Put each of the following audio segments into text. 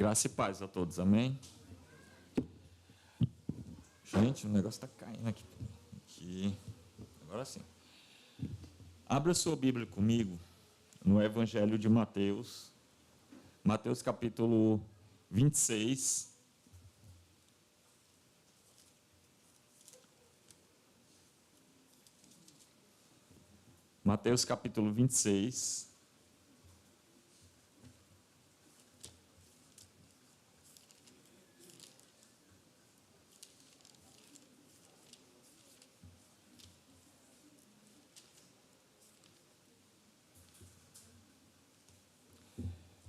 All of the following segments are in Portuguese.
Graça e paz a todos, amém? Gente, o negócio está caindo aqui. Agora sim. Abra sua Bíblia comigo no Evangelho de Mateus. Mateus capítulo 26. Mateus capítulo 26.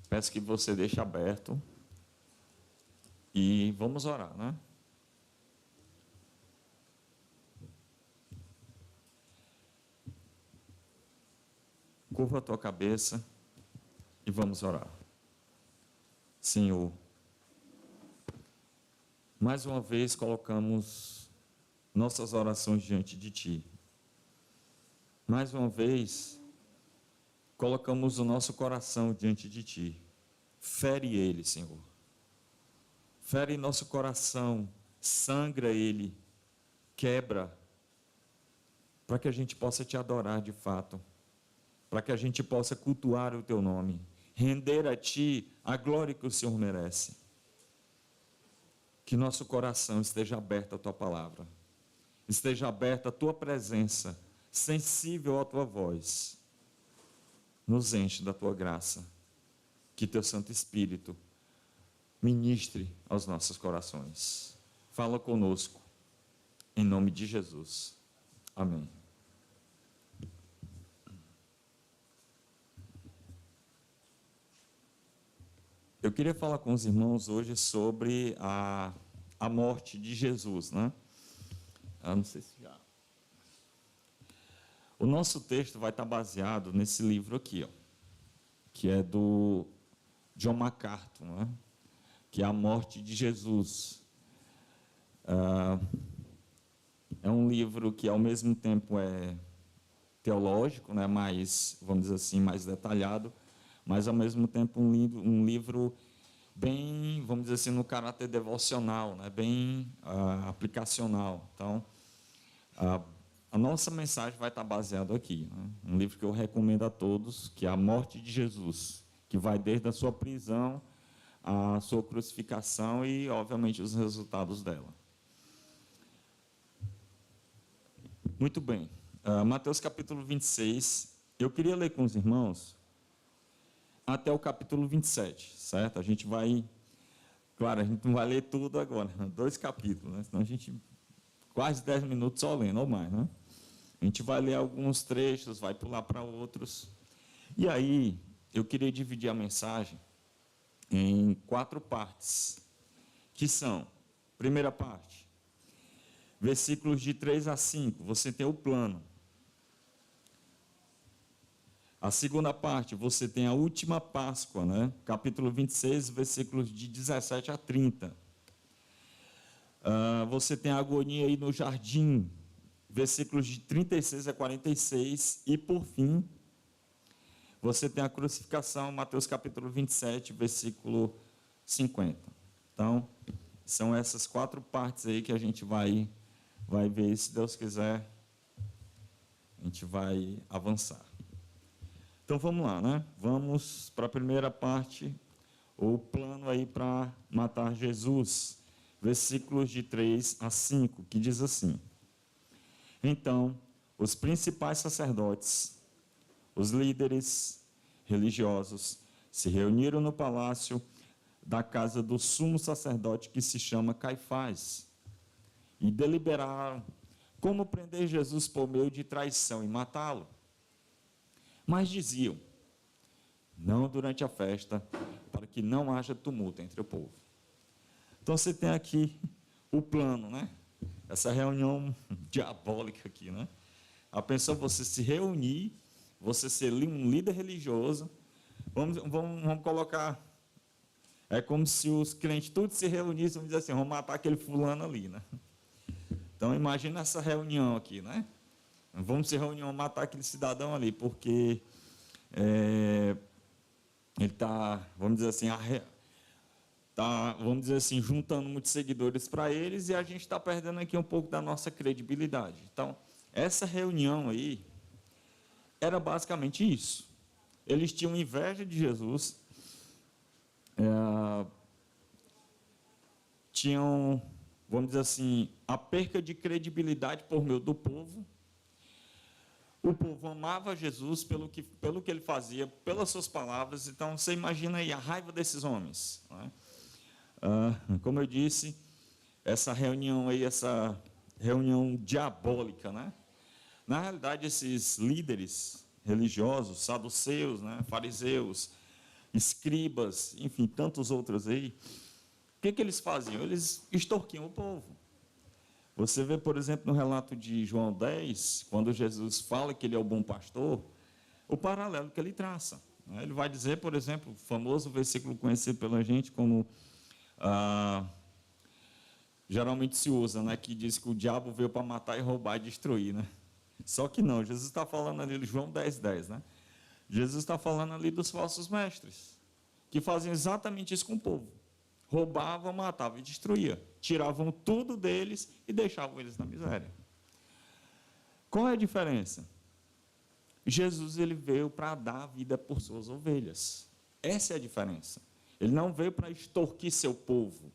Peço que você deixe aberto e vamos orar, né? Curva a tua cabeça e vamos orar. Senhor, mais uma vez colocamos nossas orações diante de Ti. Mais uma vez colocamos o nosso coração diante de Ti. Fere ele, Senhor. Fere nosso coração, sangra ele, quebra, para que a gente possa Te adorar de fato, para que a gente possa cultuar o Teu nome, render a Ti a glória que o Senhor merece. Que nosso coração esteja aberto à Tua palavra, esteja aberto à Tua presença, sensível à Tua voz. Nos enche da Tua graça, que Teu Santo Espírito ministre aos nossos corações. Fala conosco, em nome de Jesus. Amém. Eu queria falar com os irmãos hoje sobre a morte de Jesus, né? Eu não sei se já... O nosso texto vai estar baseado nesse livro aqui, ó, que é do John MacArthur, né? Que é A Morte de Jesus. É um livro que ao mesmo tempo é teológico, né? Mais, vamos dizer assim, mais detalhado, mas ao mesmo tempo um livro bem, vamos dizer assim, no caráter devocional, né? Bem aplicacional. Então, a nossa mensagem vai estar baseada aqui, né? Um livro que eu recomendo a todos, que é A Morte de Jesus, que vai desde a sua prisão, a sua crucificação e, obviamente, os resultados dela. Muito bem. Mateus capítulo 26. Eu queria ler com os irmãos até o capítulo 27, certo? A gente vai... Claro, a gente não vai ler tudo agora, 2 capítulos, né? Senão a gente... Quase 10 minutos só lendo, ou mais, né? A gente vai ler alguns trechos, vai pular para outros. E aí, eu queria dividir a mensagem em 4 partes, que são, primeira parte, versículos de 3 a 5, você tem o plano. A segunda parte, você tem a última Páscoa, né? Capítulo 26, versículos de 17 a 30. Você tem a agonia aí no jardim, versículos de 36 a 46. E, por fim, você tem a crucificação, Mateus capítulo 27, versículo 50. Então, são essas 4 partes aí que a gente vai ver, se Deus quiser, a gente vai avançar. Então, vamos lá, né? Vamos para a primeira parte, o plano aí para matar Jesus, versículos de 3 a 5, que diz assim: Então, os principais sacerdotes, os líderes religiosos, se reuniram no palácio da casa do sumo sacerdote, que se chama Caifás, e deliberaram como prender Jesus por meio de traição e matá-lo. Mas diziam: não durante a festa, para que não haja tumulto entre o povo. Então você tem aqui o plano, né? Essa reunião diabólica aqui, né? A pessoa, você se reunir, você ser um líder religioso, vamos colocar, é como se os crentes todos se reunissem e dizer assim: vamos matar aquele fulano ali, né? Então imagina essa reunião aqui, né? Vamos se reunir, vamos matar aquele cidadão ali, porque ele está, vamos dizer assim, tá, vamos dizer assim, juntando muitos seguidores para eles e a gente está perdendo aqui um pouco da nossa credibilidade. Então, essa reunião aí era basicamente isso. Eles tinham inveja de Jesus, tinham, vamos dizer assim, a perca de credibilidade por meio do povo. O povo amava Jesus pelo que ele fazia, pelas suas palavras. Então, você imagina aí a raiva desses homens. Não é? Como eu disse, essa reunião aí, essa reunião diabólica, né? Na realidade, esses líderes religiosos, saduceus, né? Fariseus, escribas, enfim, tantos outros aí, o que eles faziam? Eles extorquiam o povo. Você vê, por exemplo, no relato de João 10, quando Jesus fala que ele é o bom pastor, o paralelo que ele traça. Ele vai dizer, por exemplo, o famoso versículo conhecido pela gente como geralmente se usa, né, que diz que o diabo veio para matar e roubar e destruir. Né? Só que não, Jesus está falando ali de João 10, 10. Né? Jesus está falando ali dos falsos mestres, que faziam exatamente isso com o povo. Roubavam, matavam e destruíam. Tiravam tudo deles e deixavam eles na miséria. Qual é a diferença? Jesus ele veio para dar a vida por suas ovelhas. Essa é a diferença. Ele não veio para extorquir seu povo.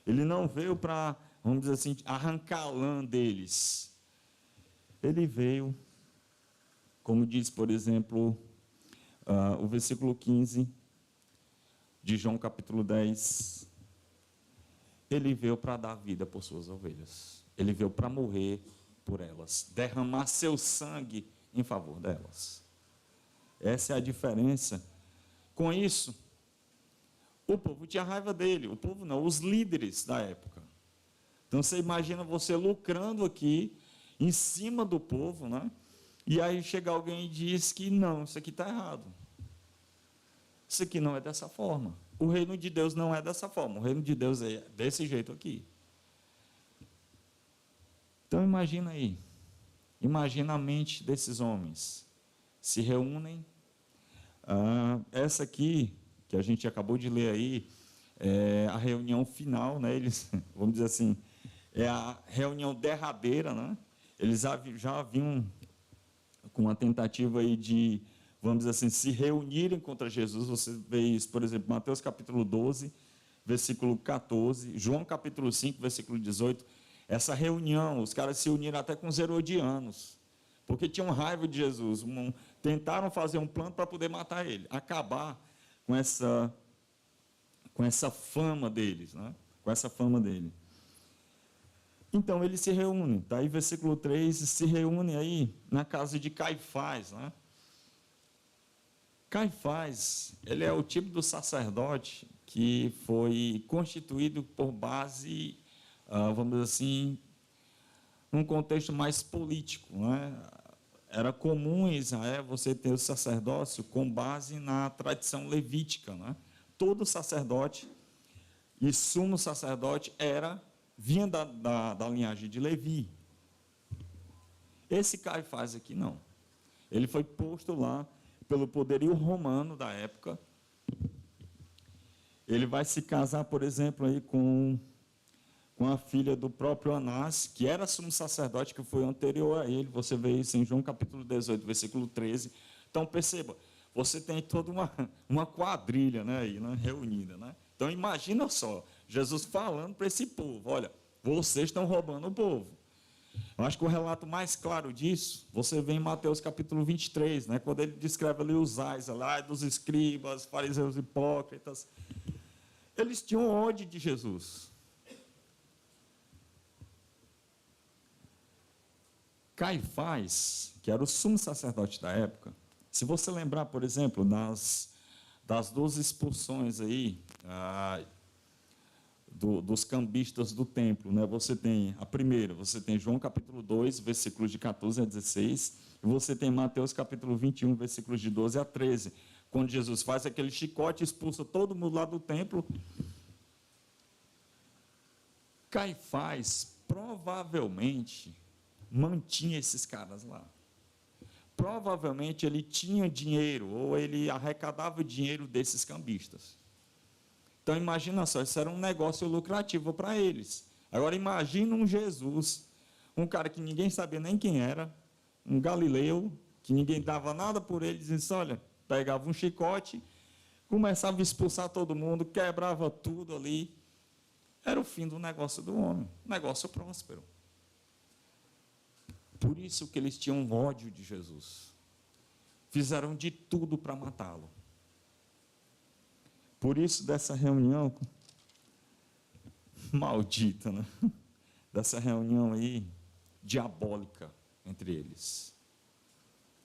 Ele não veio para, vamos dizer assim, arrancar a lã deles. Ele veio, como diz, por exemplo, o versículo 15 de João capítulo 10. Ele veio para dar vida por suas ovelhas. Ele veio para morrer por elas, derramar seu sangue em favor delas. Essa é a diferença. Com isso, o povo tinha raiva dele. O povo não, os líderes da época. Então, você imagina você lucrando aqui, em cima do povo, né? E aí chega alguém e diz que não, isso aqui está errado. Isso aqui não é dessa forma. O reino de Deus não é dessa forma. O reino de Deus é desse jeito aqui. Então, imagina aí. Imagina a mente desses homens. Se reúnem. Essa aqui, que a gente acabou de ler aí, é a reunião final, né? Eles, vamos dizer assim, é a reunião derradeira, né? Eles já haviam com uma tentativa aí de, vamos dizer assim, se reunirem contra Jesus. Você vê isso, por exemplo, Mateus capítulo 12, versículo 14, João capítulo 5, versículo 18. Essa reunião, os caras se uniram até com os herodianos, porque tinham raiva de Jesus. Tentaram fazer um plano para poder matar ele, acabar com essa fama deles, né? Com essa fama dele. Então, eles se reúnem, está aí versículo 3, se reúnem aí na casa de Caifás. Né? Caifás, ele é o tipo do sacerdote que foi constituído por base, vamos dizer assim, num contexto mais político. Né? Era comum em Israel você ter o sacerdócio com base na tradição levítica. Né? Todo sacerdote e sumo sacerdote vinha da linhagem de Levi. Esse Caifás aqui não. Ele foi posto lá pelo poderio romano da época. Ele vai se casar, por exemplo, aí com a filha do próprio Anás, que era sumo sacerdote, que foi anterior a ele. Você vê isso em João capítulo 18, versículo 13. Então, perceba, você tem toda uma quadrilha, né, aí, né, reunida. Né? Então, imagina só, Jesus falando para esse povo, olha, vocês estão roubando o povo. Eu acho que o relato mais claro disso, você vê em Mateus capítulo 23, né, quando ele descreve ali os ais lá, dos escribas, fariseus hipócritas. Eles tinham ódio de Jesus. Caifás, que era o sumo sacerdote da época, se você lembrar, por exemplo, das 12 expulsões aí, dos cambistas do templo, né? Você tem a primeira, você tem João capítulo 2, versículos de 14 a 16, e você tem Mateus capítulo 21, versículos de 12 a 13, quando Jesus faz aquele chicote e expulsa todo mundo lá do templo. Caifás provavelmente mantinha esses caras lá. Provavelmente ele tinha dinheiro, ou ele arrecadava dinheiro desses cambistas. Então, imagina só, isso era um negócio lucrativo para eles. Agora, imagina um Jesus, um cara que ninguém sabia nem quem era, um galileu, que ninguém dava nada por ele, dizia assim, olha, pegava um chicote, começava a expulsar todo mundo, quebrava tudo ali. Era o fim do negócio do homem, negócio próspero. Por isso que eles tinham ódio de Jesus. Fizeram de tudo para matá-lo. Por isso, dessa reunião maldita, né? Dessa reunião aí, diabólica entre eles.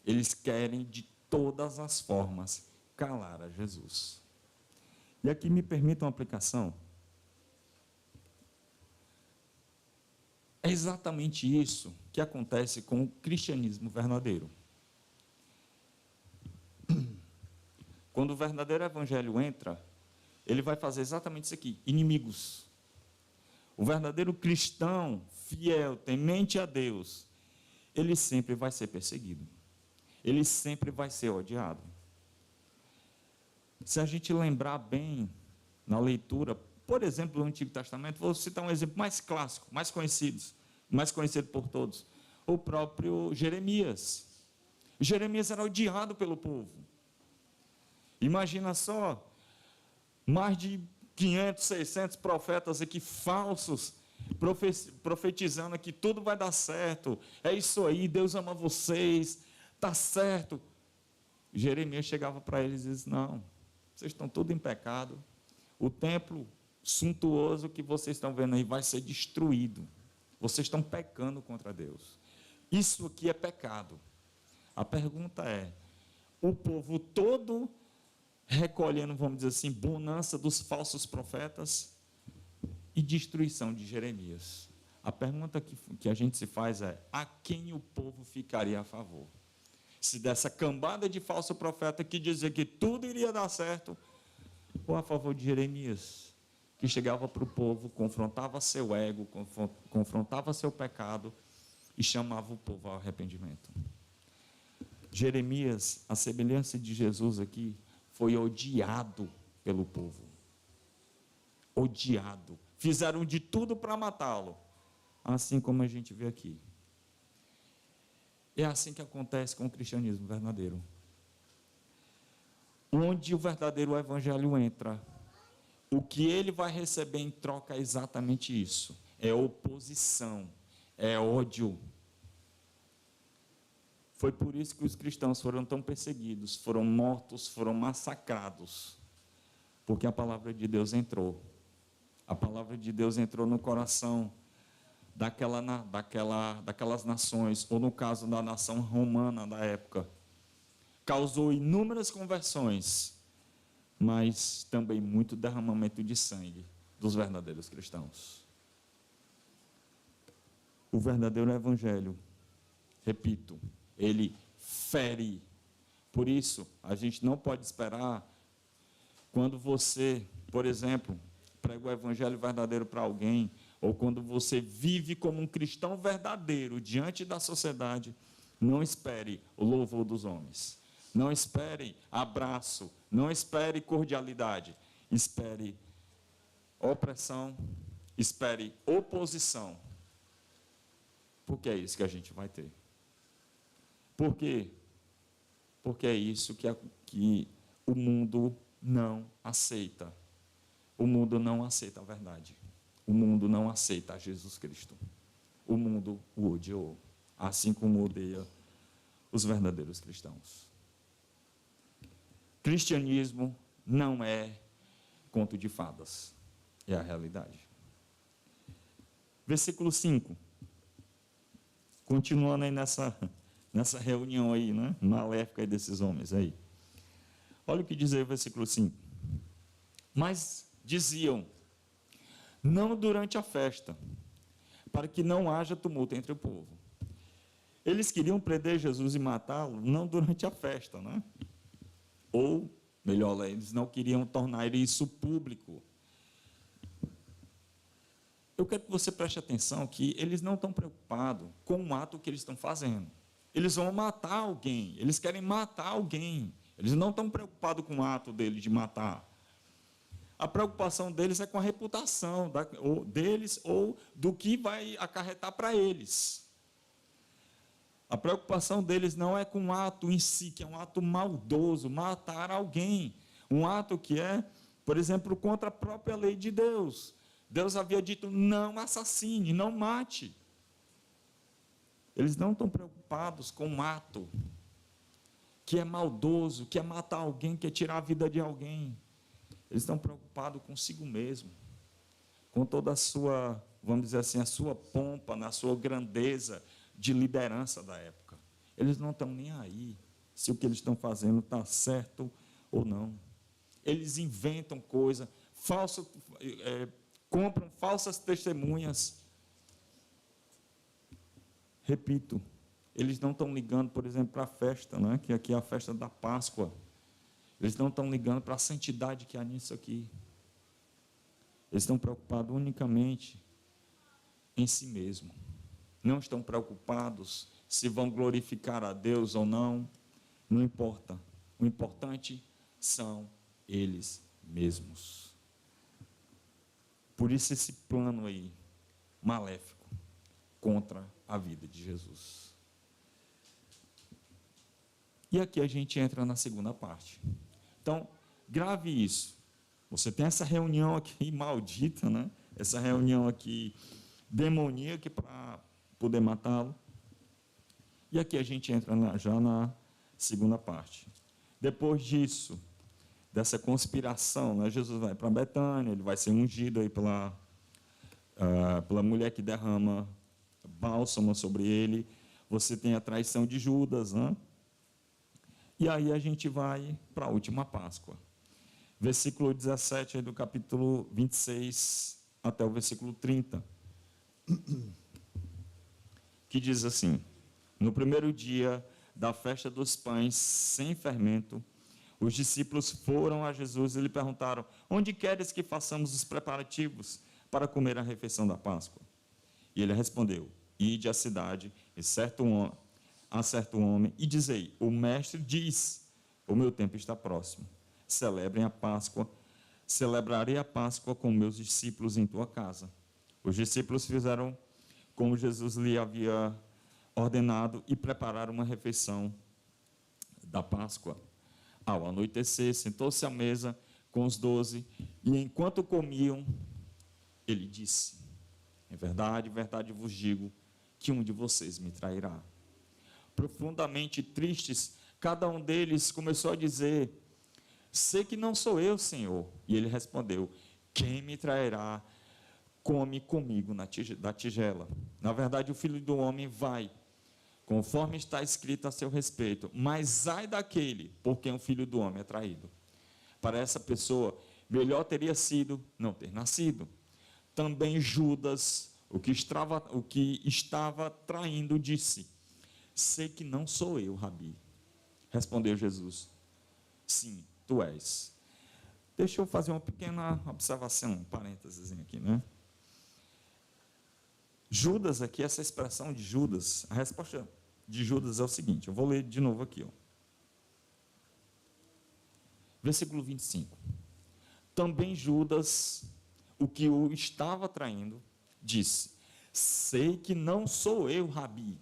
Eles querem, de todas as formas, calar a Jesus. E aqui me permita uma aplicação. É exatamente isso que acontece com o cristianismo verdadeiro. Quando o verdadeiro evangelho entra, ele vai fazer exatamente isso aqui, inimigos. O verdadeiro cristão, fiel, temente a Deus, ele sempre vai ser perseguido. Ele sempre vai ser odiado. Se a gente lembrar bem na leitura, por exemplo, do Antigo Testamento, vou citar um exemplo mais clássico, mais conhecido por todos, o próprio Jeremias. Jeremias era odiado pelo povo. Imagina só, mais de 500, 600 profetas aqui falsos, profetizando que tudo vai dar certo, é isso aí, Deus ama vocês, está certo. Jeremias chegava para eles e dizia, não, vocês estão tudo em pecado, o templo suntuoso que vocês estão vendo aí vai ser destruído, vocês estão pecando contra Deus, isso aqui é pecado. A pergunta é, o povo todo recolhendo, vamos dizer assim, bonança dos falsos profetas e destruição de Jeremias. A pergunta que a gente se faz é, a quem o povo ficaria a favor? Se dessa cambada de falso profeta que dizia que tudo iria dar certo, ou a favor de Jeremias, que chegava para o povo, confrontava seu ego, confrontava seu pecado e chamava o povo ao arrependimento. Jeremias, a semelhança de Jesus aqui, foi odiado pelo povo. Odiado. Fizeram de tudo para matá-lo. Assim como a gente vê aqui. É assim que acontece com o cristianismo verdadeiro. Onde o verdadeiro evangelho entra, o que ele vai receber em troca é exatamente isso. É oposição, é ódio. Foi por isso que os cristãos foram tão perseguidos, foram mortos, foram massacrados, porque a palavra de Deus entrou. A palavra de Deus entrou no coração daquelas nações, ou no caso da nação romana da época. Causou inúmeras conversões, mas também muito derramamento de sangue dos verdadeiros cristãos. O verdadeiro evangelho, repito, ele fere. Por isso, a gente não pode esperar, quando você, por exemplo, prega o evangelho verdadeiro para alguém, ou quando você vive como um cristão verdadeiro diante da sociedade, não espere o louvor dos homens. Não espere abraço, não espere cordialidade, espere opressão, espere oposição. Porque é isso que a gente vai ter. Por quê? Porque é isso que o mundo não aceita. O mundo não aceita a verdade. O mundo não aceita Jesus Cristo. O mundo o odiou, assim como odeia os verdadeiros cristãos. Cristianismo não é conto de fadas, é a realidade. Versículo 5. Continuando aí nessa reunião aí, né? Maléfica aí desses homens aí. Olha o que diz aí o versículo 5. Mas diziam, não durante a festa, para que não haja tumulto entre o povo. Eles queriam prender Jesus e matá-lo, não durante a festa, né? Ou, melhor, eles não queriam tornar isso público. Eu quero que você preste atenção que eles não estão preocupados com o ato que eles estão fazendo. Eles vão matar alguém, eles querem matar alguém. Eles não estão preocupados com o ato dele de matar. A preocupação deles é com a reputação deles ou do que vai acarretar para eles. A preocupação deles não é com o ato em si, que é um ato maldoso, matar alguém. Um ato que é, por exemplo, contra a própria lei de Deus. Deus havia dito, não assassine, não mate. Eles não estão preocupados com um ato que é maldoso, que é matar alguém, que é tirar a vida de alguém. Eles estão preocupados consigo mesmo, com toda a sua, vamos dizer assim, a sua pompa, na sua grandeza de liderança da época. Eles não estão nem aí se o que eles estão fazendo está certo ou não. Eles inventam coisas, compram falsas testemunhas. Repito, eles não estão ligando, por exemplo, para a festa, né? Que aqui é a festa da Páscoa. Eles não estão ligando para a santidade que há nisso aqui. Eles estão preocupados unicamente em si mesmo. Não estão preocupados se vão glorificar a Deus ou não. Não importa. O importante são eles mesmos. Por isso esse plano aí, maléfico, contra a vida de Jesus. E aqui a gente entra na segunda parte. Então, grave isso. Você tem essa reunião aqui maldita, né? Essa reunião aqui demoníaca para poder matá-lo. E aqui a gente entra já na segunda parte. Depois disso, dessa conspiração, né? Jesus vai para Betânia, ele vai ser ungido aí pela mulher que derrama bálsamo sobre ele. Você tem a traição de Judas, né? E aí a gente vai para a última Páscoa. Versículo 17 do capítulo 26 até o versículo 30. Que diz assim: no primeiro dia da festa dos pães sem fermento, os discípulos foram a Jesus e lhe perguntaram: onde queres que façamos os preparativos para comer a refeição da Páscoa? E ele respondeu: ide à cidade, e a certo homem, e dizei: o mestre diz, o meu tempo está próximo. Celebrem a Páscoa, celebrarei a Páscoa com meus discípulos em tua casa. Os discípulos fizeram como Jesus lhe havia ordenado e prepararam uma refeição da Páscoa. Ao anoitecer, sentou-se à mesa com os 12, e enquanto comiam, ele disse: em verdade, verdade vos digo, que um de vocês me trairá. Profundamente tristes, cada um deles começou a dizer: sei que não sou eu, Senhor. E ele respondeu: quem me trairá, come comigo da tigela. Na verdade, o Filho do Homem vai, conforme está escrito a seu respeito, mas ai daquele por quem o Filho do Homem é traído. Para essa pessoa, melhor teria sido não ter nascido. Também Judas, o que estava traindo, disse: sei que não sou eu, Rabi. Respondeu Jesus: sim, tu és. Deixa eu fazer uma pequena observação, um parênteses aqui, né? Judas aqui, essa expressão de Judas, a resposta de Judas é o seguinte, eu vou ler de novo aqui, ó. Versículo 25. Também Judas, o que o estava traindo, disse: sei que não sou eu, Rabi.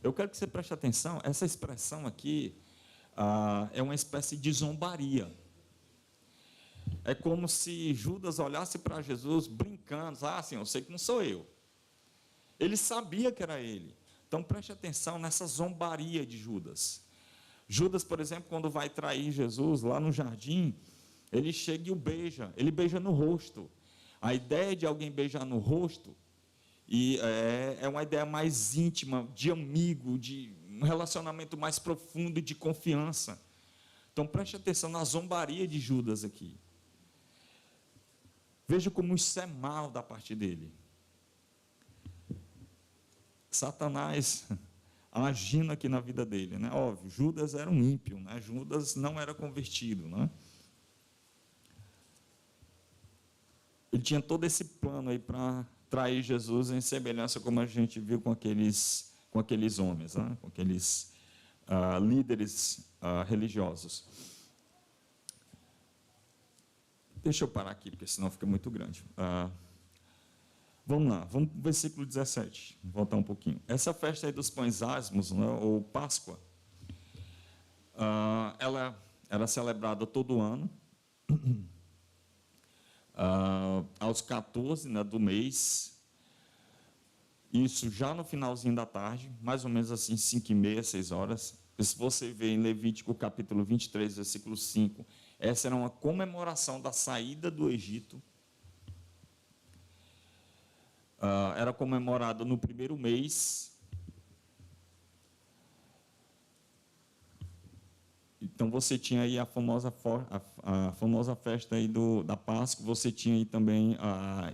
Eu quero que você preste atenção, essa expressão aqui é uma espécie de zombaria. É como se Judas olhasse para Jesus brincando: sim, eu sei que não sou eu. Ele sabia que era ele. Então preste atenção nessa zombaria de Judas. Judas, por exemplo, quando vai trair Jesus lá no jardim, ele chega e o beija, ele beija no rosto. A ideia de alguém beijar no rosto é uma ideia mais íntima, de amigo, de um relacionamento mais profundo e de confiança. Então preste atenção na zombaria de Judas aqui. Veja como isso é mal da parte dele. Satanás agindo aqui na vida dele, né? Óbvio, Judas era um ímpio, né? Judas não era convertido, né? Ele tinha todo esse plano aí para trair Jesus em semelhança como a gente viu com aqueles homens, né? Com aqueles líderes religiosos. Deixa eu parar aqui, porque senão fica muito grande. Vamos lá, vamos para o versículo 17, voltar um pouquinho. Essa festa aí dos pães asmos, né, ou Páscoa, ela era celebrada todo ano, aos 14, né, do mês, isso já no finalzinho da tarde, mais ou menos assim, 5h30, 6 horas. Se você vê em Levítico capítulo 23, versículo 5, essa era uma comemoração da saída do Egito. Era comemorada no primeiro mês. Então, você tinha aí a famosa festa aí da Páscoa, você tinha aí também,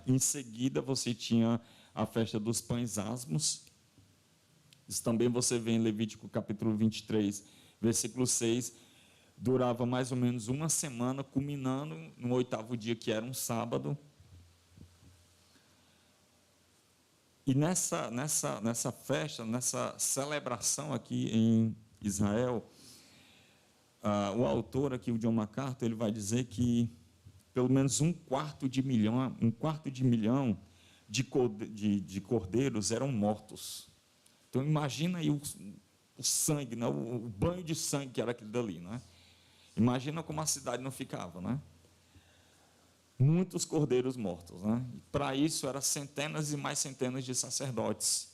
em seguida, você tinha a festa dos pães asmos. Isso também você vê em Levítico capítulo 23, versículo 6, durava mais ou menos uma semana, culminando no 8º dia, que era um sábado. E nessa festa, nessa celebração aqui em Israel, o autor aqui, o John MacArthur, ele vai dizer que pelo menos um quarto de milhão de cordeiros eram mortos. Então, imagina aí o sangue, né? O banho de sangue que era aquilo dali, né? Imagina como a cidade não ficava, né? Muitos cordeiros mortos, né? Para isso, eram centenas e mais centenas de sacerdotes.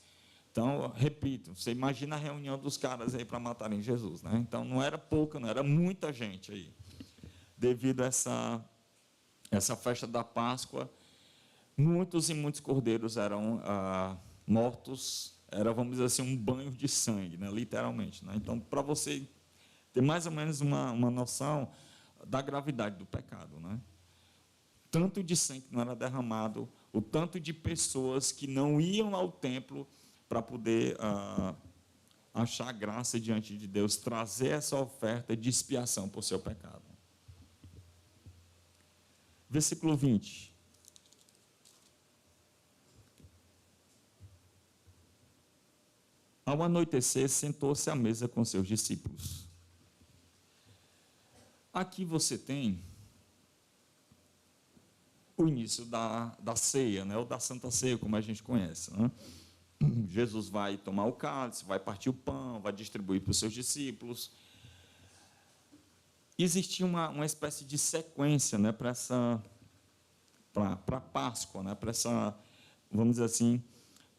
Então, repito, você imagina a reunião dos caras aí para matarem Jesus, né? Então, não era pouca, não era muita gente aí. Devido a essa festa da Páscoa, muitos e muitos cordeiros eram mortos. Era, vamos dizer assim, um banho de sangue, né? Literalmente, né? Então, para você ter mais ou menos uma noção da gravidade do pecado, né? Tanto de sangue que não era derramado, o tanto de pessoas que não iam ao templo para poder achar graça diante de Deus, trazer essa oferta de expiação por seu pecado. Versículo 20. Ao anoitecer, sentou-se à mesa com seus discípulos. Aqui você tem o início da ceia, né, ou da Santa Ceia, como a gente conhece, né? Jesus vai tomar o cálice, vai partir o pão, vai distribuir para os seus discípulos. Existia uma espécie de sequência, né, para a Páscoa, né, para essa, vamos dizer assim,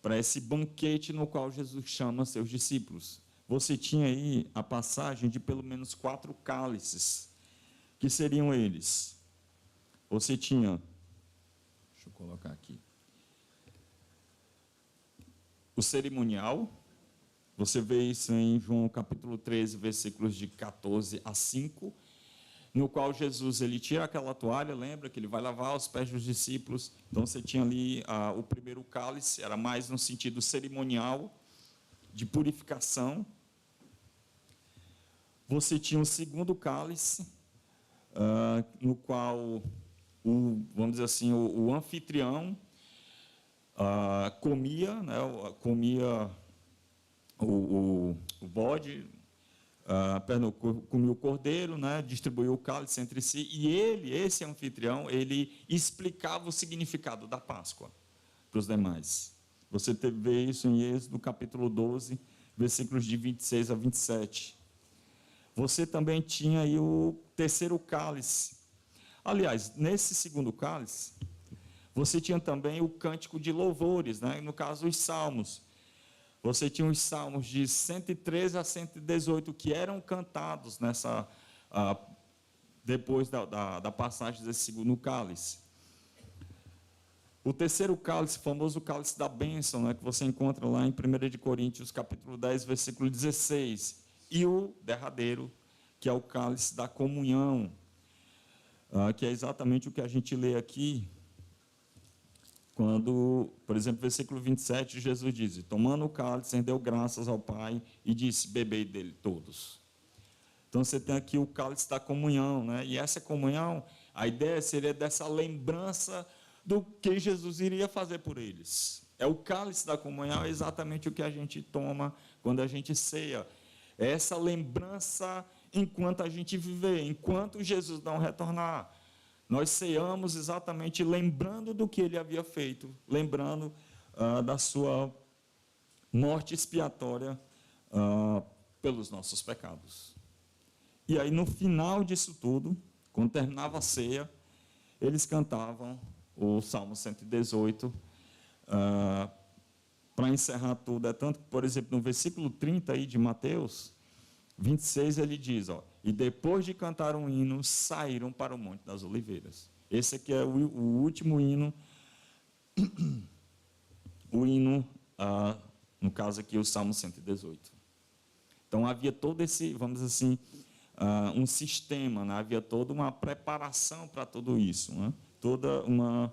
para esse banquete no qual Jesus chama seus discípulos. Você tinha aí a passagem de pelo menos 4 cálices, que seriam eles. Você tinha, deixa eu colocar aqui, o cerimonial. Você vê isso em João capítulo 13, versículos de 14 a 5, no qual Jesus ele tira aquela toalha, lembra que ele vai lavar os pés dos discípulos. Então você tinha ali o primeiro cálice, era mais no sentido cerimonial, de purificação. Você tinha o segundo cálice, no qual, vamos dizer assim, o anfitrião comia, né, comia o bode, comia o cordeiro, né, distribuiu o cálice entre si, e esse anfitrião, ele explicava o significado da Páscoa para os demais. Você vê isso em Êxodo capítulo 12, versículos de 26 a 27. Você também tinha aí o terceiro cálice. Aliás, nesse segundo cálice, você tinha também o cântico de louvores, né? No caso, os salmos. Você tinha os salmos de 113 a 118 que eram cantados depois da passagem desse segundo cálice. O terceiro cálice, o famoso cálice da bênção, né, que você encontra lá em 1 Coríntios, capítulo 10, versículo 16. E o derradeiro, que é o cálice da comunhão, que é exatamente o que a gente lê aqui, quando, por exemplo, versículo 27, Jesus diz: tomando o cálice, deu graças ao Pai e disse: bebei dele todos. Então você tem aqui o cálice da comunhão, né? E essa comunhão, a ideia seria dessa lembrança do que Jesus iria fazer por eles. O cálice da comunhão é exatamente o que a gente toma quando a gente ceia. É essa lembrança enquanto a gente viver, enquanto Jesus não retornar. Nós ceamos exatamente lembrando do que ele havia feito, lembrando da sua morte expiatória pelos nossos pecados. E aí, no final disso tudo, quando terminava a ceia, eles cantavam o Salmo 118, para encerrar tudo. É tanto que, por exemplo, no versículo 30 aí de Mateus 26, ele diz, e depois de cantar um hino, saíram para o Monte das Oliveiras. Esse aqui é o último hino, no caso aqui, o Salmo 118. Então, havia todo esse, vamos dizer assim, um sistema, né? Havia toda uma preparação para tudo isso, né? Toda uma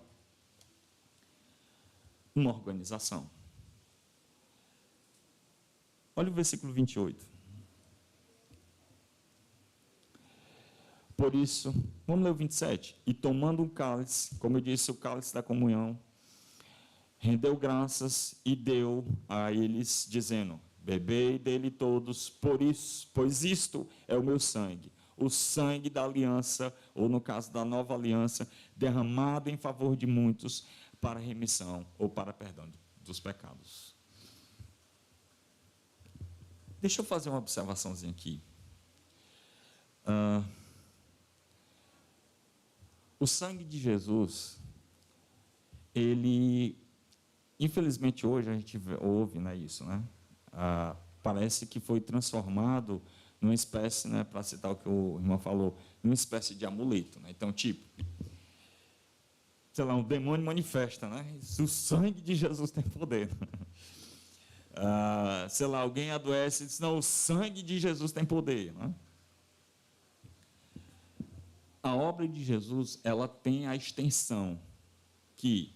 organização. Olha o versículo 28. Por isso, vamos ler o 27. E tomando um cálice, como eu disse, o cálice da comunhão, rendeu graças e deu a eles, dizendo, bebei dele todos, pois isto é o meu sangue, o sangue da aliança, ou no caso da nova aliança, derramado em favor de muitos para remissão ou para perdão dos pecados. Deixa eu fazer uma observaçãozinha aqui. O sangue de Jesus, ele, infelizmente hoje a gente ouve, né, isso, né? Parece que foi transformado numa espécie, né, para citar o que o irmão falou, numa espécie de amuleto, né? Então, tipo, sei lá, um demônio manifesta, né? O sangue de Jesus tem poder. Sei lá, alguém adoece e diz, não, o sangue de Jesus tem poder, né? A obra de Jesus, ela tem a extensão que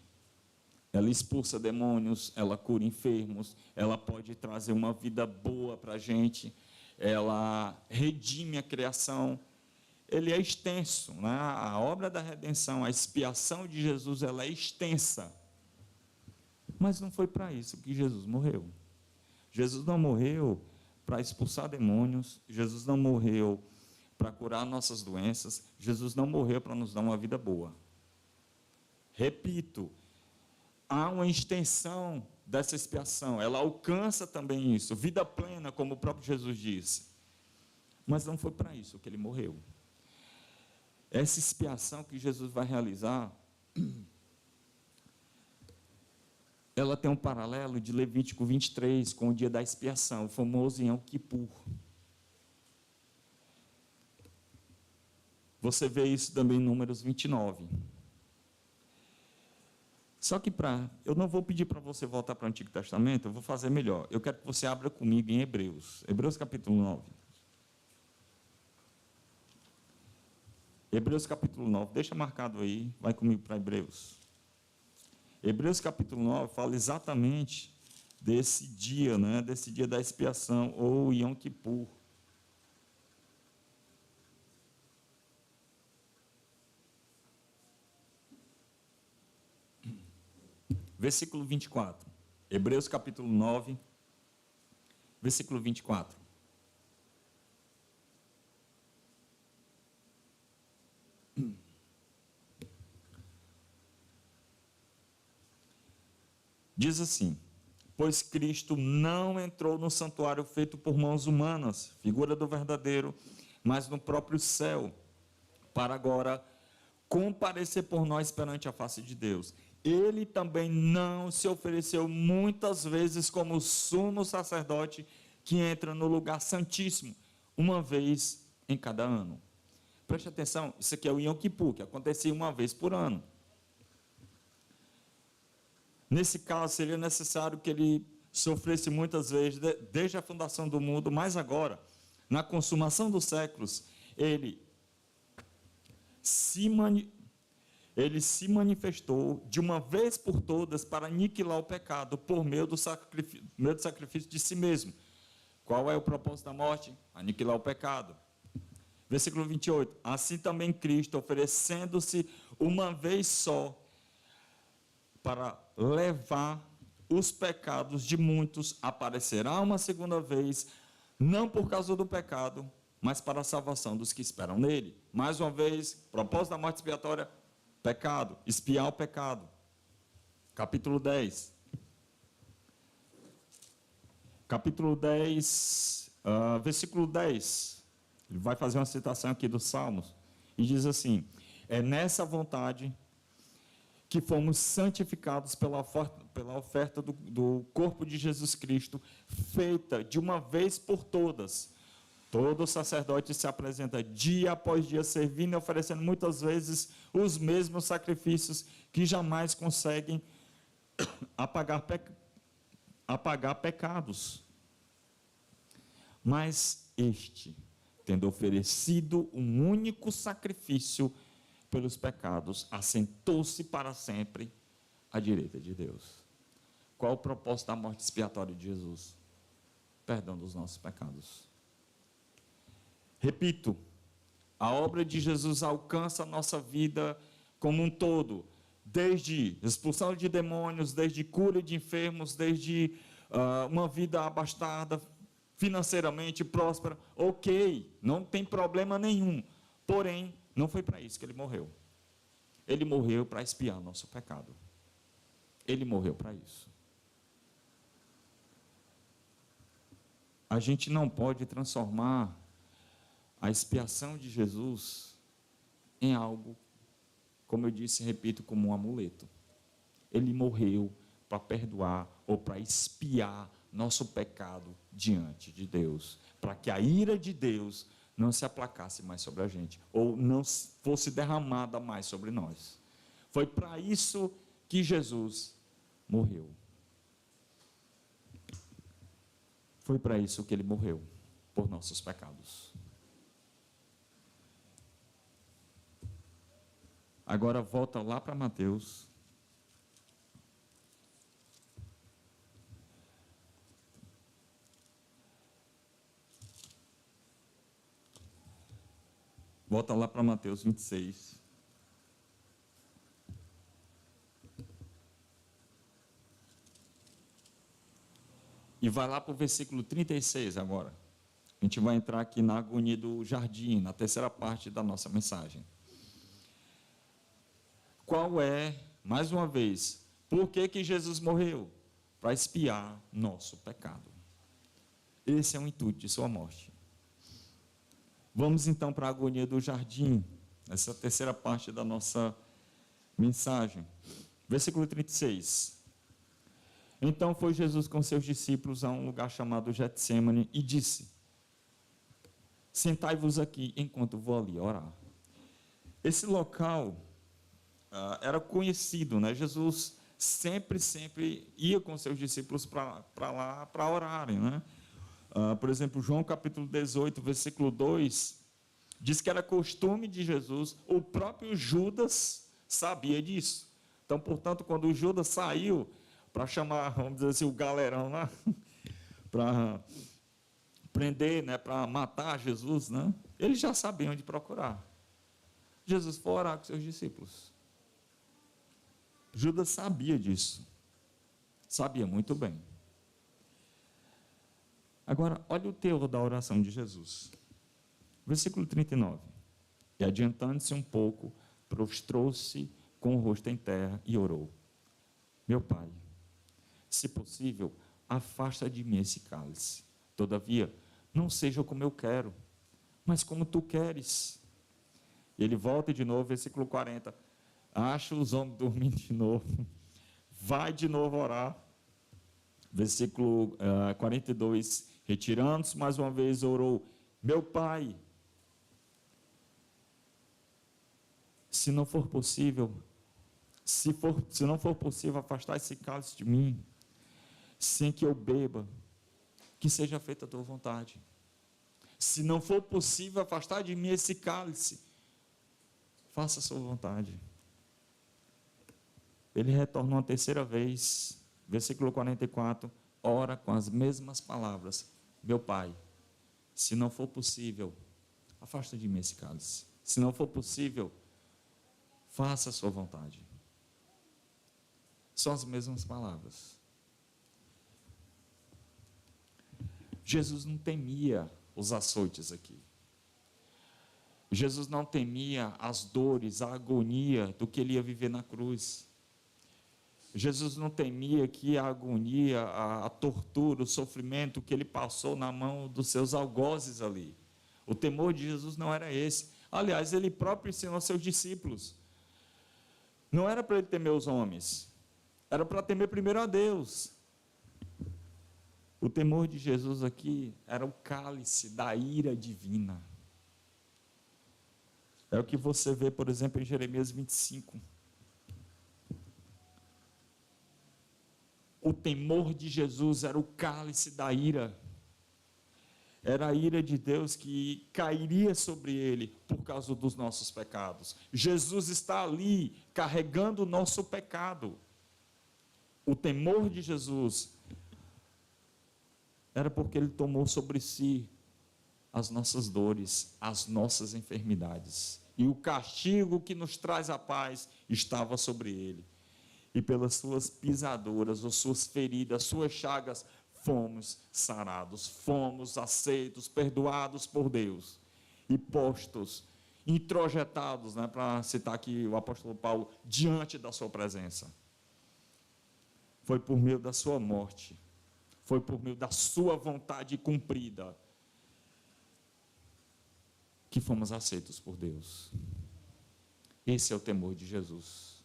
ela expulsa demônios, ela cura enfermos, ela pode trazer uma vida boa para a gente, ela redime a criação. Ele é extenso, né? A obra da redenção, a expiação de Jesus, ela é extensa. Mas não foi para isso que Jesus morreu. Jesus não morreu para expulsar demônios, Jesus não morreu para curar nossas doenças, Jesus não morreu para nos dar uma vida boa. Repito, há uma extensão dessa expiação, ela alcança também isso, vida plena, como o próprio Jesus disse. Mas não foi para isso que ele morreu. Essa expiação que Jesus vai realizar, ela tem um paralelo de Levítico 23, com o dia da expiação, o famoso Yom Kippur. Você vê isso também em Números 29. Só que eu não vou pedir para você voltar para o Antigo Testamento, eu vou fazer melhor. Eu quero que você abra comigo em Hebreus. Hebreus capítulo 9. Hebreus capítulo 9, deixa marcado aí, vai comigo para Hebreus. Hebreus capítulo 9 fala exatamente desse dia, né, desse dia da expiação, ou Yom Kippur. Versículo 24. Hebreus capítulo 9, versículo 24. Diz assim, pois Cristo não entrou no santuário feito por mãos humanas, figura do verdadeiro, mas no próprio céu, para agora comparecer por nós perante a face de Deus. Ele também não se ofereceu muitas vezes como sumo sacerdote que entra no lugar santíssimo, uma vez em cada ano. Preste atenção, isso aqui é o Yom Kippur, que acontecia uma vez por ano. Nesse caso, seria necessário que ele sofresse muitas vezes, desde a fundação do mundo, mas agora, na consumação dos séculos, ele se manifestou de uma vez por todas para aniquilar o pecado por meio do sacrifício de si mesmo. Qual é o propósito da morte? Aniquilar o pecado. Versículo 28. Assim também Cristo, oferecendo-se uma vez só para levar os pecados de muitos, aparecerá uma segunda vez, não por causa do pecado, mas para a salvação dos que esperam nele. Mais uma vez, propósito da morte expiatória, pecado, expiar o pecado. Capítulo 10. Capítulo 10, versículo 10. Ele vai fazer uma citação aqui dos Salmos. E diz assim: é nessa vontade que fomos santificados pela oferta do corpo de Jesus Cristo, feita de uma vez por todas. Todo sacerdote se apresenta dia após dia, servindo e oferecendo muitas vezes os mesmos sacrifícios que jamais conseguem apagar pecados. Mas este, tendo oferecido um único sacrifício pelos pecados, assentou-se para sempre à direita de Deus. Qual o propósito da morte expiatória de Jesus? Perdão dos nossos pecados. Repito, a obra de Jesus alcança a nossa vida como um todo, desde expulsão de demônios, desde cura de enfermos, desde uma vida abastada, financeiramente próspera. Ok, não tem problema nenhum. Porém, não foi para isso que ele morreu. Ele morreu para expiar nosso pecado. Ele morreu para isso. A gente não pode transformar a expiação de Jesus em algo, como eu disse e repito, como um amuleto. Ele morreu para perdoar ou para expiar nosso pecado diante de Deus, para que a ira de Deus não se aplacasse mais sobre a gente, ou não fosse derramada mais sobre nós. Foi para isso que Jesus morreu. Foi para isso que ele morreu, por nossos pecados. Agora volta lá para Mateus. Volta lá para Mateus 26. E vai lá para o versículo 36 agora. A gente vai entrar aqui na agonia do jardim, na terceira parte da nossa mensagem. Qual é, mais uma vez, por que Jesus morreu? Para expiar nosso pecado. Esse é o intuito de sua morte. Vamos então para a agonia do jardim, essa terceira parte da nossa mensagem. Versículo 36. Então foi Jesus com seus discípulos a um lugar chamado Getsêmani e disse: sentai-vos aqui enquanto vou ali orar. Esse local era conhecido, né? Jesus sempre ia com seus discípulos para lá para orarem, né? Por exemplo, João capítulo 18, versículo 2, diz que era costume de Jesus, o próprio Judas sabia disso. Então, portanto, quando o Judas saiu para chamar, vamos dizer assim, o galerão lá, para prender, né, para matar Jesus, né, ele já sabia onde procurar. Jesus foi orar com seus discípulos. Judas sabia disso. Sabia muito bem. Agora, olha o teor da oração de Jesus. Versículo 39. E adiantando-se um pouco, prostrou-se com o rosto em terra e orou: meu Pai, se possível, afasta de mim esse cálice. Todavia, não seja como eu quero, mas como tu queres. E ele volta de novo, versículo 40. Acha os homens dormindo de novo. Vai de novo orar. Versículo 42. Retirando-se mais uma vez, orou: meu Pai, se não for possível, se não for possível afastar esse cálice de mim, sem que eu beba, que seja feita a tua vontade. Se não for possível afastar de mim esse cálice, faça a sua vontade. Ele retorna uma terceira vez, versículo 44, ora com as mesmas palavras: meu Pai, se não for possível, afasta de mim esse cálice. Se não for possível, faça a sua vontade. São as mesmas palavras. Jesus não temia os açoites aqui. Jesus não temia as dores, a agonia do que ele ia viver na cruz. Jesus não temia que a agonia, a tortura, o sofrimento que ele passou na mão dos seus algozes ali. O temor de Jesus não era esse. Aliás, ele próprio ensinou aos seus discípulos. Não era para ele temer os homens, era para temer primeiro a Deus. O temor de Jesus aqui era o cálice da ira divina. É o que você vê, por exemplo, em Jeremias 25. O temor de Jesus era o cálice da ira. Era a ira de Deus que cairia sobre ele por causa dos nossos pecados. Jesus está ali carregando o nosso pecado. O temor de Jesus era porque ele tomou sobre si as nossas dores, as nossas enfermidades. E o castigo que nos traz a paz estava sobre ele. E pelas suas pisaduras, as suas feridas, as suas chagas, fomos sarados, fomos aceitos, perdoados por Deus e postos, introjetados, para citar aqui o apóstolo Paulo, diante da sua presença. Foi por meio da sua morte, foi por meio da sua vontade cumprida que fomos aceitos por Deus. Esse é o temor de Jesus,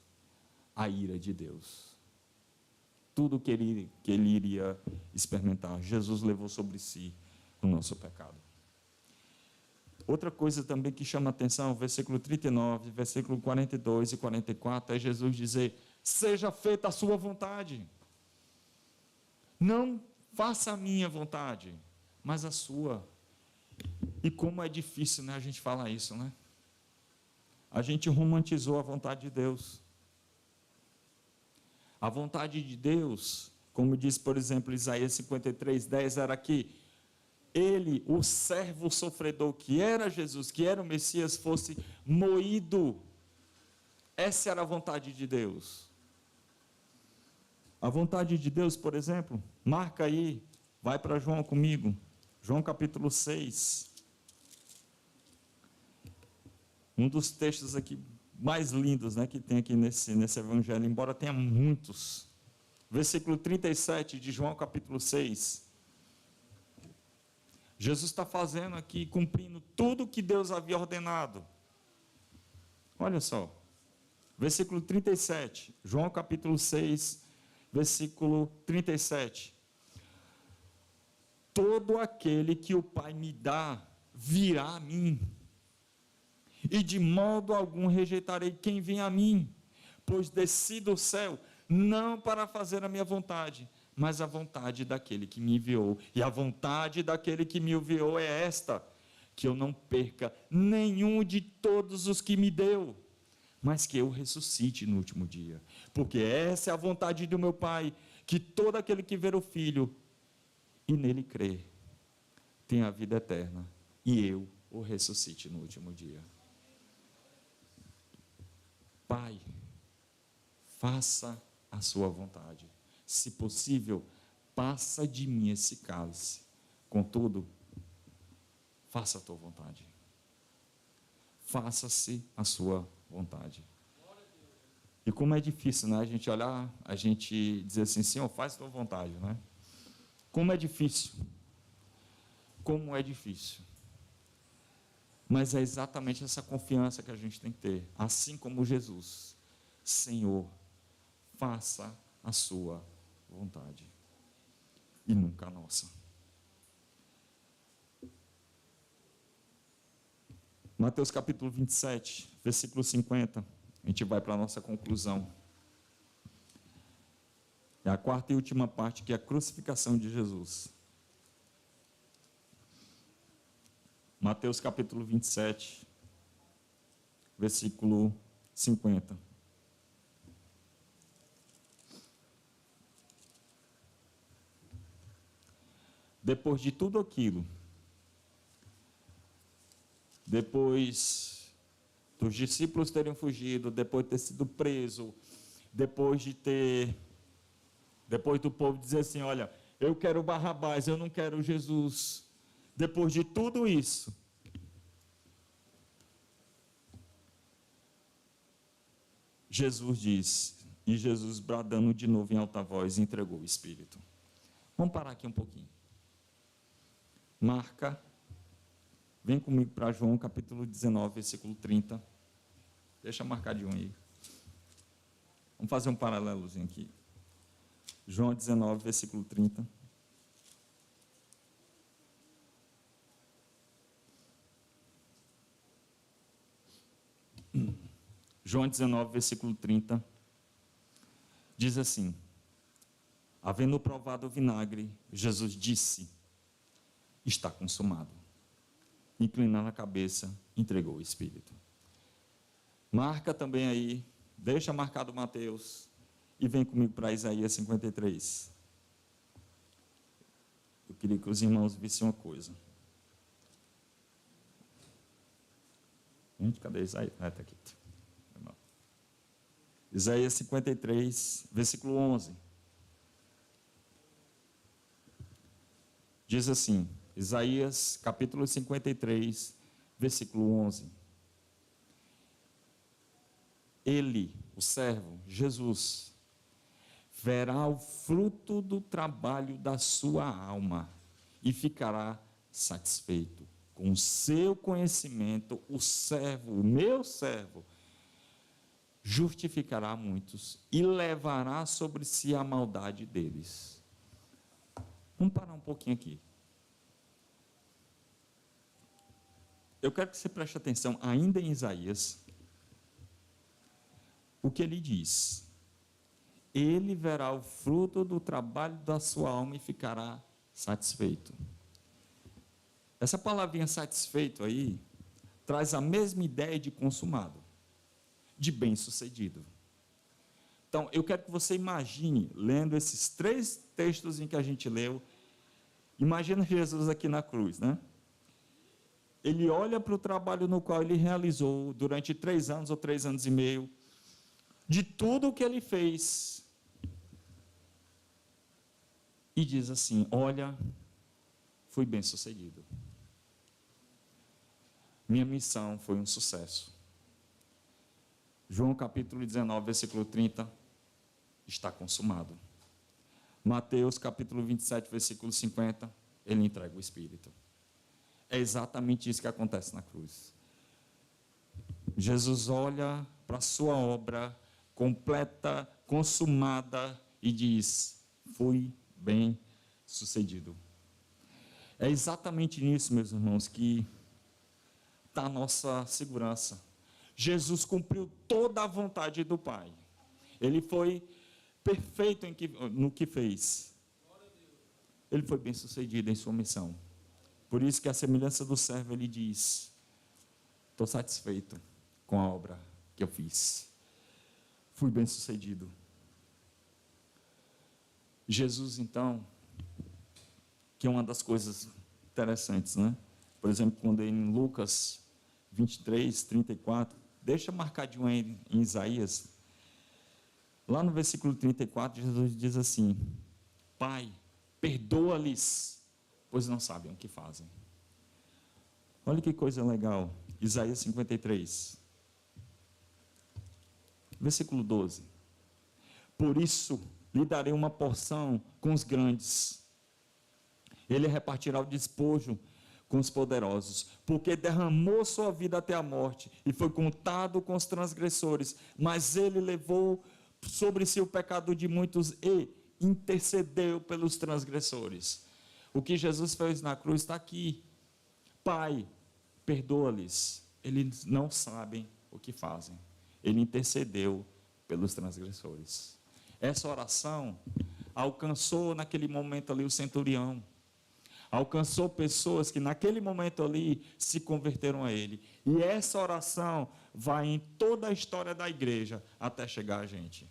a ira de Deus. Tudo que ele iria experimentar, Jesus levou sobre si o nosso pecado. Outra coisa também que chama a atenção, versículo 39, versículo 42 e 44, é Jesus dizer: seja feita a sua vontade. Não faça a minha vontade, mas a sua. E como é difícil, a gente falar isso, A gente romantizou a vontade de Deus. A vontade de Deus, como diz, por exemplo, Isaías 53:10, era que ele, o servo sofredor, que era Jesus, que era o Messias, fosse moído. Essa era a vontade de Deus. A vontade de Deus, por exemplo, marca aí, vai para João comigo, João capítulo 6. Um dos textos aqui mais lindos, que tem aqui nesse evangelho, embora tenha muitos. Versículo 37 de João capítulo 6. Jesus está fazendo aqui, cumprindo tudo o que Deus havia ordenado. Olha só. Versículo 37, João capítulo 6, versículo 37. Todo aquele que o Pai me dá, virá a mim. E de modo algum rejeitarei quem vem a mim, pois desci do céu, não para fazer a minha vontade, mas a vontade daquele que me enviou. E a vontade daquele que me enviou é esta, que eu não perca nenhum de todos os que me deu, mas que eu ressuscite no último dia. Porque essa é a vontade do meu Pai, que todo aquele que ver o Filho e nele crer, tenha a vida eterna, e eu o ressuscite no último dia. Pai, faça a sua vontade. Se possível, passa de mim esse cálice. Contudo, faça a tua vontade. Faça-se a sua vontade. E como é difícil, a gente olhar, a gente dizer assim: Senhor, faz a tua vontade, Como é difícil. Como é difícil. Mas é exatamente essa confiança que a gente tem que ter. Assim como Jesus. Senhor, faça a sua vontade. E nunca a nossa. Mateus capítulo 27, versículo 50. A gente vai para a nossa conclusão. É a quarta e última parte, que é a crucificação de Jesus. Mateus capítulo 27, versículo 50. Depois de tudo aquilo, depois dos discípulos terem fugido, depois de ter sido preso, depois do povo dizer assim: olha, eu quero Barrabás, eu não quero Jesus. Depois de tudo isso, Jesus diz, e Jesus bradando de novo em alta voz, entregou o Espírito. Vamos parar aqui um pouquinho. Marca, vem comigo para João capítulo 19, versículo 30. Deixa marcadinho aí. Vamos fazer um paralelozinho aqui. João 19, versículo 30. João 19, versículo 30. Diz assim: havendo provado o vinagre, Jesus disse: está consumado. Inclinando a cabeça, entregou o Espírito. Marca também aí, deixa marcado Mateus, e vem comigo para Isaías 53. Eu queria que os irmãos vissem uma coisa. Gente, cadê Isaías? Ah, está aqui. Isaías 53, versículo 11. Diz assim, Isaías capítulo 53, versículo 11. Ele, o servo, Jesus, verá o fruto do trabalho da sua alma e ficará satisfeito. Com o seu conhecimento, o servo, o meu servo, justificará muitos e levará sobre si a maldade deles. Vamos parar um pouquinho aqui. Eu quero que você preste atenção, ainda em Isaías, o que ele diz. Ele verá o fruto do trabalho da sua alma e ficará satisfeito. Essa palavrinha satisfeito aí, traz a mesma ideia de consumado, de bem-sucedido. Então, eu quero que você imagine, lendo esses 3 textos em que a gente leu, imagina Jesus aqui na cruz, né? Ele olha para o trabalho no qual ele realizou durante 3 anos ou 3 anos e meio, de tudo o que ele fez, e diz assim: olha, fui bem-sucedido. Minha missão foi um sucesso. João capítulo 19, versículo 30, está consumado. Mateus capítulo 27, versículo 50, ele entrega o Espírito. É exatamente isso que acontece na cruz. Jesus olha para a sua obra completa, consumada, e diz: fui bem sucedido. É exatamente nisso, meus irmãos, que está a nossa segurança. Jesus cumpriu toda a vontade do Pai. Ele foi perfeito no que fez. Ele foi bem sucedido em sua missão. Por isso que a semelhança do servo, ele diz: estou satisfeito com a obra que eu fiz. Fui bem sucedido. Jesus, então, que é uma das coisas interessantes, né? Por exemplo, quando em Lucas 23, 34, deixa marcadinho aí em Isaías, lá no versículo 34, Jesus diz assim: Pai, perdoa-lhes, pois não sabem o que fazem. Olha que coisa legal, Isaías 53, versículo 12. Por isso lhe darei uma porção com os grandes, ele repartirá o despojo com os poderosos, porque derramou sua vida até a morte, e foi contado com os transgressores, mas ele levou sobre si o pecado de muitos, e intercedeu pelos transgressores. O que Jesus fez na cruz está aqui. Pai, perdoa-lhes, eles não sabem o que fazem. Ele intercedeu pelos transgressores. Essa oração alcançou naquele momento ali o centurião, alcançou pessoas que naquele momento ali se converteram a ele. E essa oração vai em toda a história da igreja até chegar a gente.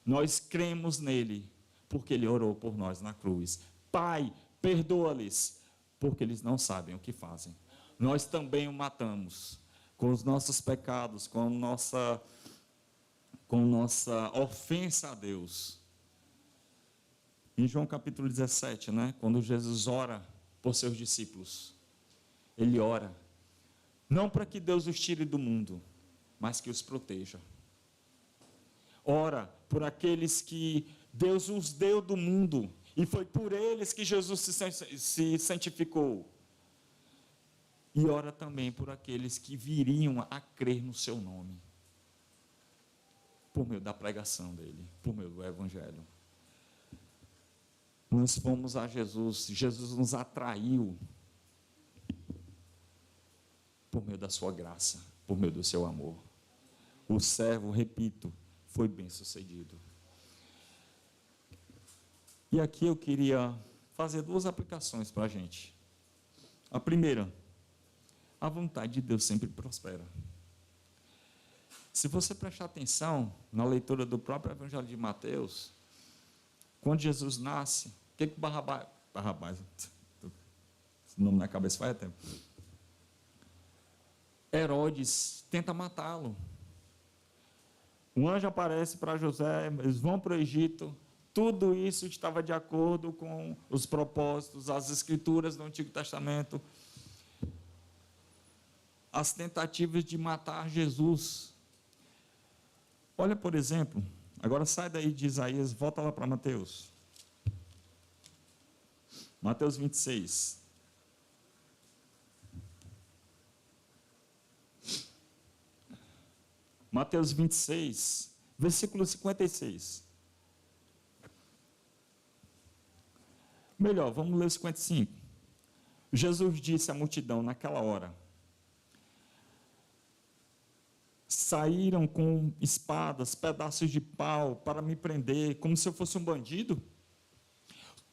Nós cremos nele porque ele orou por nós na cruz. Pai, perdoa-lhes, porque eles não sabem o que fazem. Nós também o matamos com os nossos pecados, com nossa ofensa a Deus. Em João capítulo 17, né, quando Jesus ora por seus discípulos, ele ora, não para que Deus os tire do mundo, mas que os proteja. Ora por aqueles que Deus os deu do mundo, e foi por eles que Jesus se santificou. E ora também por aqueles que viriam a crer no seu nome, por meio da pregação dele, por meio do evangelho. Nós fomos a Jesus, Jesus nos atraiu por meio da sua graça, por meio do seu amor. O servo, repito, foi bem sucedido. E aqui eu queria fazer duas aplicações para a gente. A primeira, a vontade de Deus sempre prospera. Se você prestar atenção na leitura do próprio Evangelho de Mateus, quando Jesus nasce, o que Barrabás, esse nome na cabeça faz tempo, Herodes tenta matá-lo. Um anjo aparece para José, eles vão para o Egito. Tudo isso estava de acordo com os propósitos, as escrituras do Antigo Testamento. As tentativas de matar Jesus. Olha, por exemplo, agora sai daí de Isaías, volta lá para Mateus. Mateus 26. Mateus 26, versículo 56. Melhor, vamos ler o 55. Jesus disse à multidão naquela hora: saíram com espadas, pedaços de pau para me prender, como se eu fosse um bandido?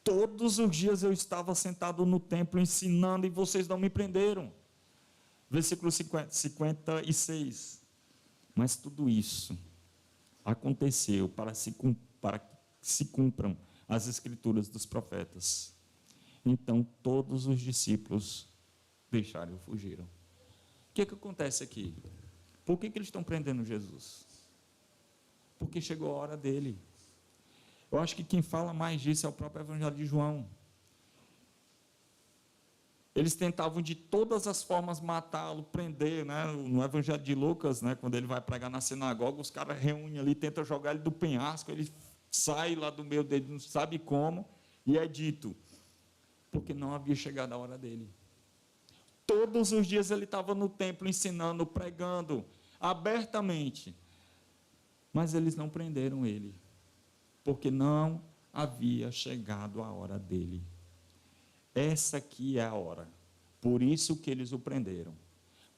Todos os dias eu estava sentado no templo ensinando e vocês não me prenderam. Versículo 56. Mas tudo isso aconteceu para que se cumpram as escrituras dos profetas. Então todos os discípulos deixaram e fugiram. O que acontece aqui? Por que eles estão prendendo Jesus? Porque chegou a hora dele. Eu acho que quem fala mais disso é o próprio Evangelho de João. Eles tentavam de todas as formas matá-lo, prender, né? No Evangelho de Lucas, né? Quando ele vai pregar na sinagoga, os caras reúnem ali, tentam jogar ele do penhasco, ele sai lá do meio dele, não sabe como, e é dito, porque não havia chegado a hora dele. Todos os dias ele estava no templo ensinando, pregando, abertamente, mas eles não prenderam ele, porque não havia chegado a hora dele. Essa aqui é a hora. Por isso que eles o prenderam.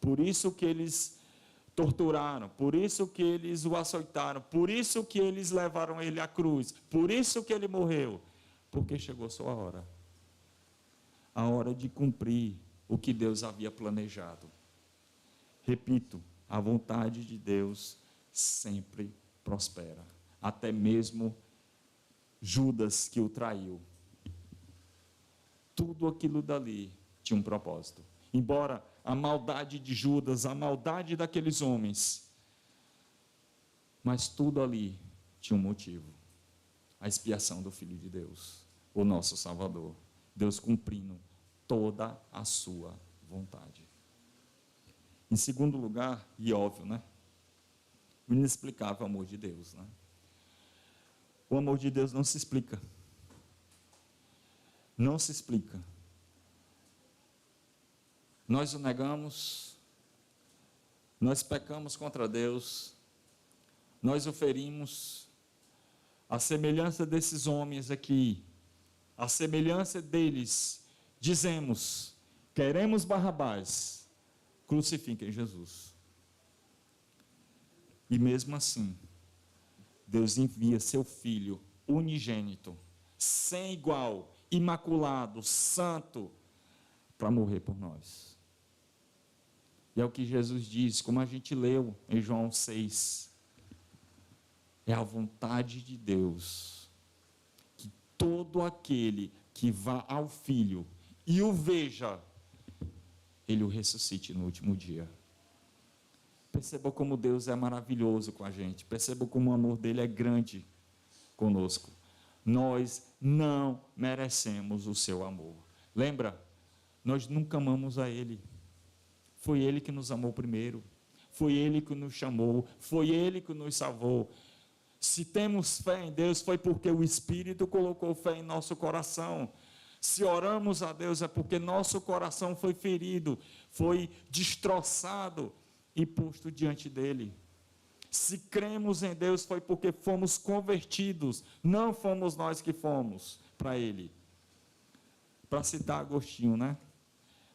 Por isso que eles torturaram. Por isso que eles o açoitaram. Por isso que eles levaram ele à cruz. Por isso que ele morreu. Porque chegou sua hora. A hora de cumprir o que Deus havia planejado. Repito, a vontade de Deus sempre prospera. Até mesmo Judas, que o traiu. Tudo aquilo dali tinha um propósito. Embora a maldade de Judas, a maldade daqueles homens, mas tudo ali tinha um motivo. A expiação do Filho de Deus, o nosso Salvador. Deus cumprindo toda a sua vontade. Em segundo lugar, e óbvio, né? O inexplicável amor de Deus, né? O amor de Deus não se explica. Não se explica. Nós o negamos, nós pecamos contra Deus, nós o ferimos, a semelhança desses homens aqui, a semelhança deles, dizemos: queremos Barrabás, crucifiquem Jesus. E mesmo assim, Deus envia seu Filho unigênito, sem igual, imaculado, santo, para morrer por nós. E é o que Jesus diz, como a gente leu em João 6. É a vontade de Deus que todo aquele que vá ao Filho e o veja, ele o ressuscite no último dia. Perceba como Deus é maravilhoso com a gente. Perceba como o amor dele é grande conosco. Nós não merecemos o seu amor. Lembra? Nós nunca amamos a ele. Foi ele que nos amou primeiro. Foi ele que nos chamou. Foi ele que nos salvou. Se temos fé em Deus, foi porque o Espírito colocou fé em nosso coração. Se oramos a Deus, é porque nosso coração foi ferido, foi destroçado e posto diante dele. Se cremos em Deus, foi porque fomos convertidos, não fomos nós que fomos para ele. Para citar Agostinho, né?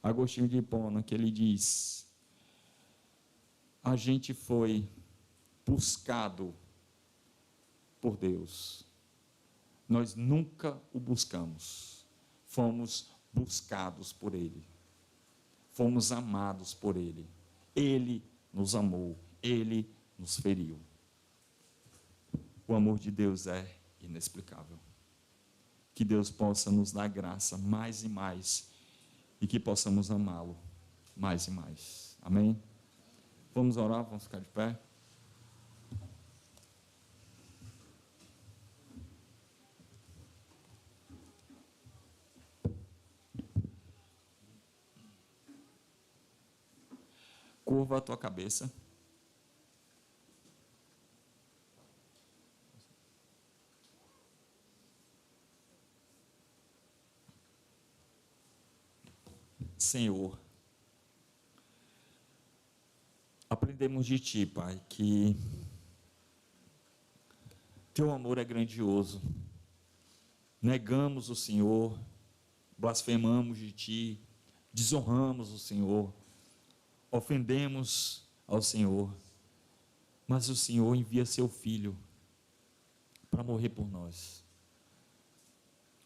Agostinho de Hipona, que ele diz: a gente foi buscado por Deus, nós nunca o buscamos, fomos buscados por ele, fomos amados por ele, ele nos amou, ele nos feriu. O amor de Deus é inexplicável. Que Deus possa nos dar graça mais e mais, e que possamos amá-lo mais e mais. Amém? Vamos orar, vamos ficar de pé. Curva a tua cabeça. Senhor, aprendemos de Ti, Pai, que Teu amor é grandioso. Negamos o Senhor, blasfemamos de Ti, desonramos o Senhor, ofendemos ao Senhor, mas o Senhor envia Seu Filho para morrer por nós.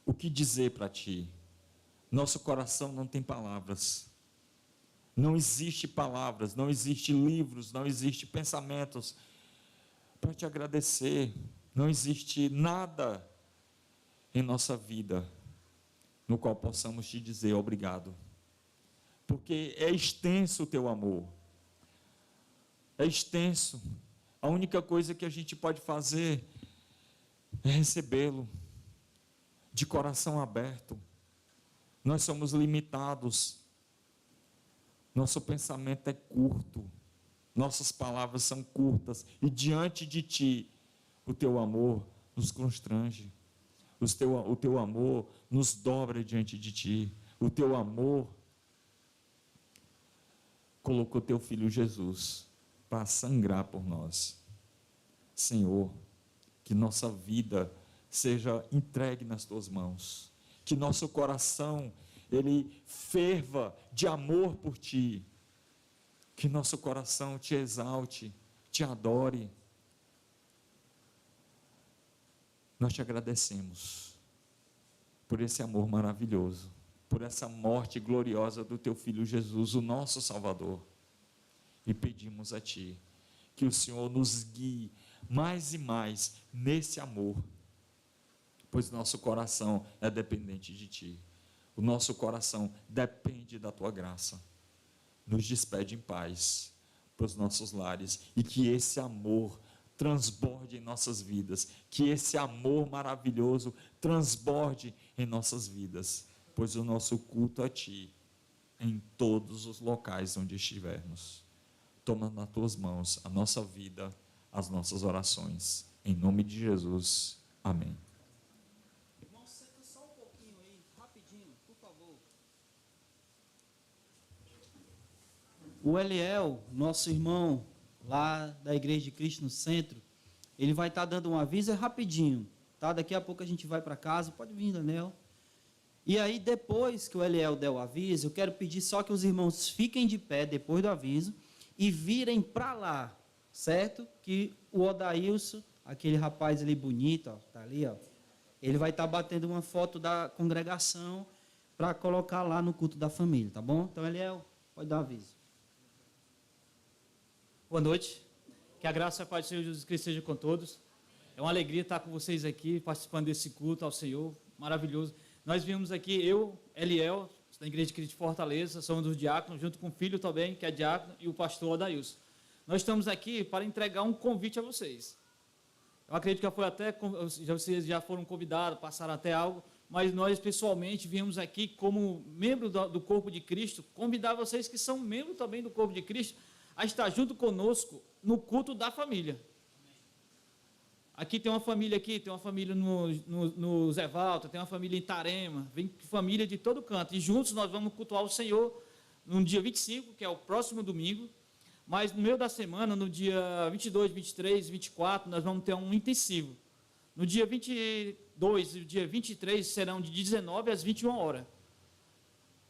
O que dizer para Ti? Nosso coração não tem palavras, não existe palavras, não existe livros, não existe pensamentos para Te agradecer, não existe nada em nossa vida no qual possamos Te dizer obrigado, porque é extenso o Teu amor, é extenso. A única coisa que a gente pode fazer é recebê-lo de coração aberto. Nós somos limitados, nosso pensamento é curto, nossas palavras são curtas, e diante de Ti, o Teu amor nos constrange, o teu amor nos dobra diante de Ti, o Teu amor colocou Teu Filho Jesus para sangrar por nós. Senhor, que nossa vida seja entregue nas Tuas mãos, que nosso coração, ele ferva de amor por Ti, que nosso coração Te exalte, Te adore. Nós Te agradecemos por esse amor maravilhoso, por essa morte gloriosa do Teu Filho Jesus, o nosso Salvador, e pedimos a Ti que o Senhor nos guie mais e mais nesse amor, pois nosso coração é dependente de Ti, o nosso coração depende da Tua graça. Nos despede em paz para os nossos lares, e que esse amor transborde em nossas vidas, que esse amor maravilhoso transborde em nossas vidas, pois o nosso culto a Ti, em todos os locais onde estivermos. Toma nas Tuas mãos a nossa vida, as nossas orações, em nome de Jesus, amém. O Eliel, nosso irmão lá da Igreja de Cristo no Centro, ele vai estar dando um aviso, é rapidinho, tá? Daqui a pouco a gente vai para casa, pode vir, Daniel. E aí, depois que o Eliel der o aviso, eu quero pedir só que os irmãos fiquem de pé depois do aviso e virem para lá, certo? Que o Odailson, aquele rapaz ali bonito, ó, tá ali, ó, ele vai estar batendo uma foto da congregação para colocar lá no culto da família, tá bom? Então, Eliel, pode dar o aviso. Boa noite, que a graça e a paz do Senhor Jesus Cristo seja com todos. É uma alegria estar com vocês aqui, participando desse culto ao Senhor, maravilhoso. Nós viemos aqui, eu, Eliel, da Igreja de Cristo de Fortaleza, somos dos diáconos, junto com o filho também, que é diácono, e o pastor Odailson. Nós estamos aqui para entregar um convite a vocês. Eu acredito que vocês já foram convidados, passaram até algo, mas nós pessoalmente viemos aqui como membro do corpo de Cristo, convidar vocês que são membros também do corpo de Cristo, a estar junto conosco no culto da família. Aqui tem uma família no Zé Walter, tem uma família em Tarema, vem família de todo canto. E juntos nós vamos cultuar o Senhor no dia 25, que é o próximo domingo. Mas no meio da semana, no dia 22, 23, 24, nós vamos ter um intensivo. No dia 22 e o dia 23 serão de 19 às 21 horas.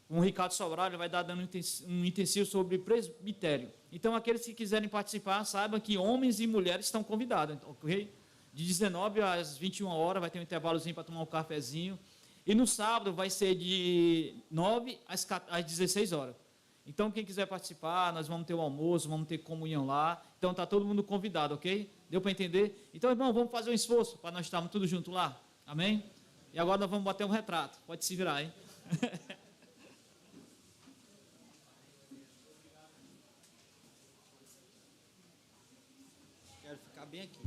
O Ricardo Sobral vai dar dando um intensivo sobre presbitério. Então, aqueles que quiserem participar, saibam que homens e mulheres estão convidados, ok? De 19 às 21 horas, vai ter um intervalozinho para tomar um cafezinho. E no sábado vai ser de 9 às 16 horas. Então, quem quiser participar, nós vamos ter o almoço, vamos ter comunhão lá. Então, está todo mundo convidado, ok? Deu para entender? Então, irmão, vamos fazer um esforço para nós estarmos todos juntos lá. Amém? E agora nós vamos bater um retrato. Pode se virar, hein? Quero ficar bem aqui.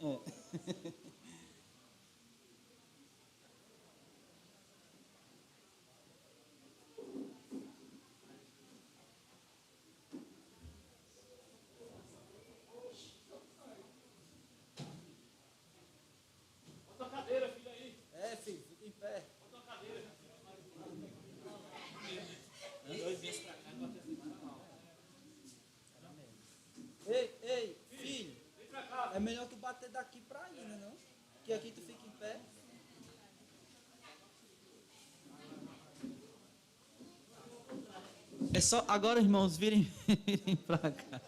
É. Bota a cadeira, filho, aí. É, filho, fica em pé. Bota a cadeira. Ei, filho. É melhor tu bater daqui pra aí, né, não? Que aqui tu fica em pé. É só agora, irmãos, virem pra cá.